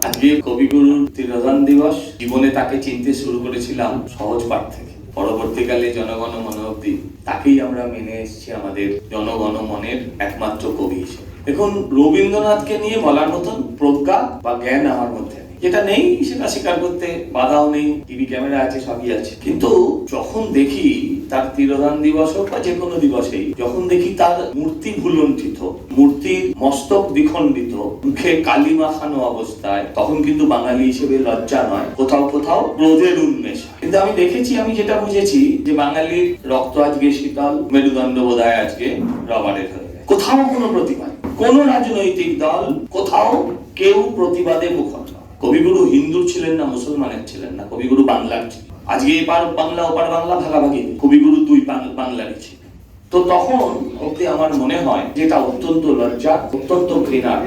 আজকে কবিগুরুর তিরোধান দিবস। জীবনে তাকে চিনতে শুরু করেছিলাম সহজ পাঠ থেকে, পরবর্তীকালে জনগণ মন অবধি তাকেই আমরা মেনে এসেছি আমাদের জনগণ মনের একমাত্র কবি হিসেবে। দেখুন, রবীন্দ্রনাথকে নিয়ে বলার মতন প্রজ্ঞা বা জ্ঞান আমার মধ্যে নেই। যেটা নেই সেটা স্বীকার করতে বাধাও নেই, টিভি ক্যামেরা আছে, সবই আছে। কিন্তু যখন দেখি তার তিরোধান দিবস হোক বা যে কোনো দিবসেই, যখন দেখি তার মূর্তি ভুলুণ্ঠিত, মূর্তির মস্তক দ্বিখণ্ডিত, মুখে কালি মাখানো অবস্থায়, তখন কিন্তু বাঙালি হিসেবে লজ্জা নয়, কোথাও কোথাও ক্রোধের উন্মেষ। কিন্তু আমি দেখেছি, আমি যেটা বুঝেছি যে বাঙালির রক্ত আজকে শীতল, মেরুদণ্ড বোধহয় আজকে রবারের হয়ে যায়। কোথাও কোনো প্রতিবাদ, কোন রাজনৈতিক দল, কোথাও কেউ প্রতিবাদে মুখর নয়। কবিগুরু হিন্দুর ছিলেন না, মুসলমানের ছিলেন না, কবিগুরু বাংলার ছিলেন। আজকে এপার বাংলা ওপার বাংলা ভাগাভাগি, কবিগুরু দুই বাংলারই ছিল। তো তখন অব্দি আমার মনে হয় যেটা অত্যন্ত লজ্জা, অত্যন্ত ঘৃণার।